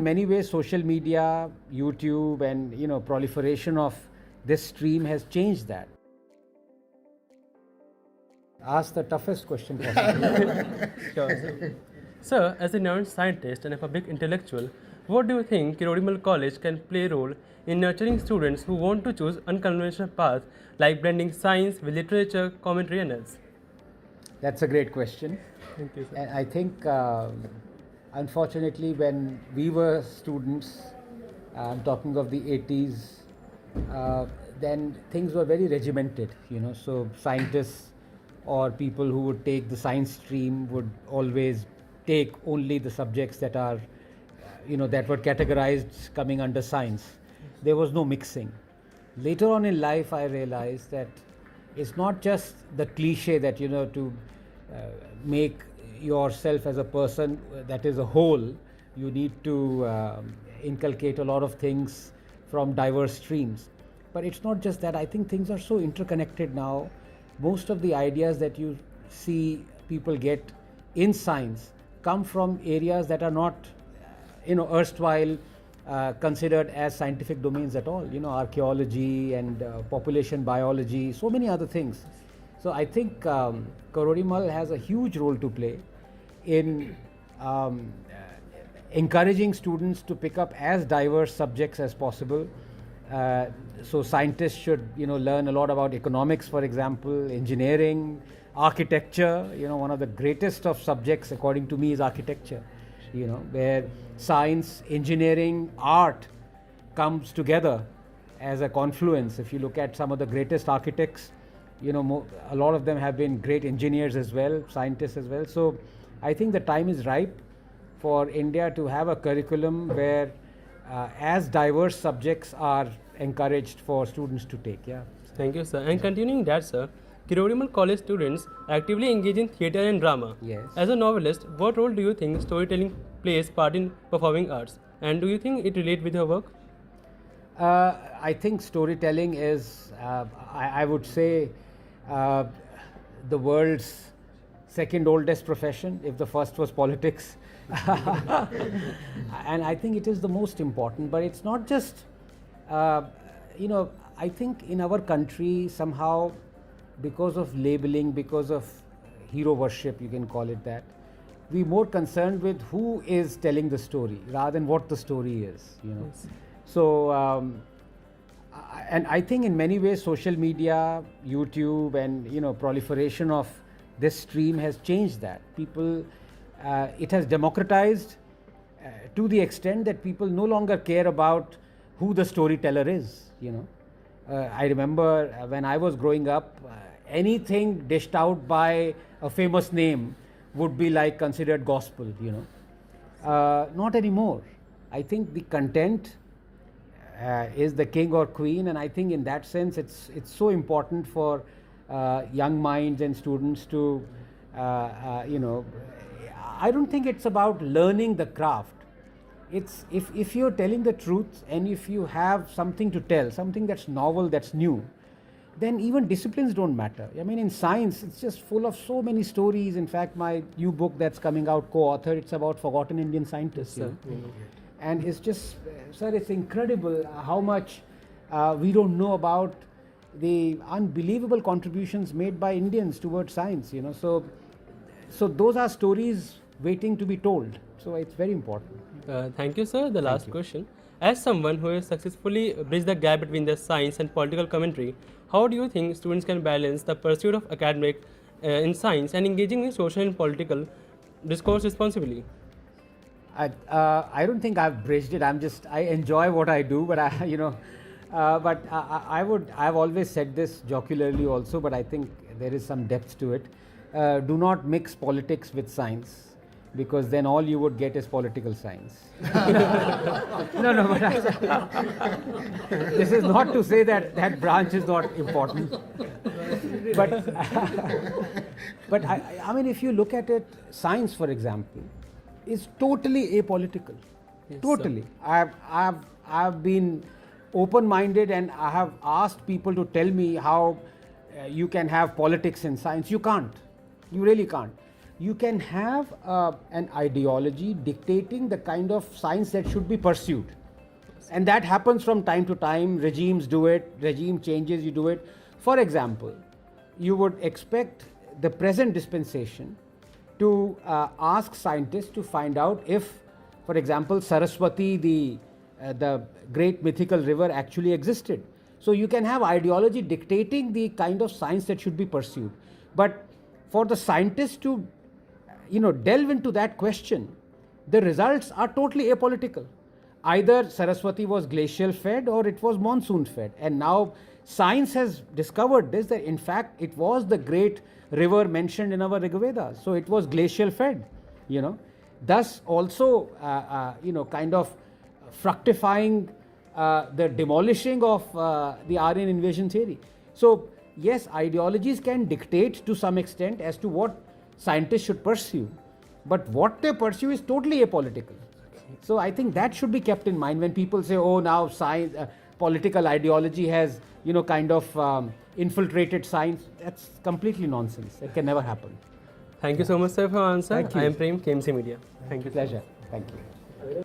many ways, social media, YouTube, and proliferation of this stream has changed that. Ask the toughest question possible. Sure, sir. Sir, as a neuroscientist and a public intellectual, what do you think Kirodimal College can play a role in nurturing students who want to choose unconventional paths like blending science with literature, commentary, and else? That's a great question. Thank you, sir. And I think, unfortunately, when we were students, I'm talking of the 80s, then things were very regimented, so scientists or people who would take the science stream would always take only the subjects that are, that were categorized coming under science. There was no mixing. Later on in life, I realized that it's not just the cliche that, to make yourself as a person that is a whole, you need to inculcate a lot of things from diverse streams. But it's not just that. I think things are so interconnected now. Most of the ideas that you see people get in science come from areas that are not, erstwhile considered as scientific domains at all. Archaeology and population biology, so many other things. So I think Kirodimal has a huge role to play in encouraging students to pick up as diverse subjects as possible. So scientists should, learn a lot about economics, for example, engineering, architecture. One of the greatest of subjects, according to me, is architecture. Where science, engineering, art comes together as a confluence. If you look at some of the greatest architects, a lot of them have been great engineers as well, scientists as well. So I think the time is ripe for India to have a curriculum where as diverse subjects are encouraged for students to take. Yeah. Thank you, sir. And continuing that, sir, Kirodimal College students actively engage in theatre and drama. Yes. As a novelist, what role do you think storytelling plays part in performing arts? And do you think it relates with your work? I think storytelling is, I would say, the world's second oldest profession, if the first was politics. And I think it is the most important, but it's not just, I think in our country somehow, because of labeling, because of hero worship, you can call it that, we're more concerned with who is telling the story rather than what the story is, Yes. So, and I think in many ways social media, YouTube, and proliferation of this stream has changed that. People, it has democratized to the extent that people no longer care about who the storyteller is. I remember when I was growing up, anything dished out by a famous name would be like considered gospel. Not anymore. I think the content is the king or queen, and I think in that sense it's so important for young minds and students to I don't think it's about learning the craft. It's if you're telling the truth and if you have something to tell, something that's novel, that's new, then even disciplines don't matter. I mean, in science, it's just full of so many stories. In fact, my new book that's coming out, co-authored, it's about forgotten Indian scientists. And it's just, sir, it's incredible how much we don't know about the unbelievable contributions made by Indians towards science. So those are stories waiting to be told. So it's very important. Thank you, sir. The last question. As someone who has successfully bridged the gap between the science and political commentary, how do you think students can balance the pursuit of academic in science and engaging in social and political discourse responsibly? I don't think I've bridged it. I enjoy what I do, but I've always said this jocularly also, but I think there is some depth to it. Do not mix politics with science, because then all you would get is political science. No, but this is not to say that that branch is not important. But I mean, if you look at it, science, for example, is totally apolitical. Yes, Totally. I've been open-minded, and I have asked people to tell me how you can have politics in science. You can't. You really can't. you can have an ideology dictating the kind of science that should be pursued. And that happens from time to time. Regimes do it, regime changes, you do it. For example, you would expect the present dispensation to ask scientists to find out if, for example, Saraswati, the great mythical river, actually existed. So you can have ideology dictating the kind of science that should be pursued. But for the scientists to, delve into that question, the results are totally apolitical. Either Saraswati was glacial fed or it was monsoon fed. And now science has discovered this, that in fact it was the great river mentioned in our Rigveda. So it was glacial fed, thus also, kind of fructifying the demolishing of the Aryan invasion theory. So yes, ideologies can dictate to some extent as to what scientists should pursue, but what they pursue is totally apolitical. So I think that should be kept in mind when people say, oh, now science, political ideology has, kind of infiltrated science. That's completely nonsense. It can never happen. Thank you so much, sir, for your answer. Thank you. I am Prem, KMC Media. Thank you. Pleasure. Thank you.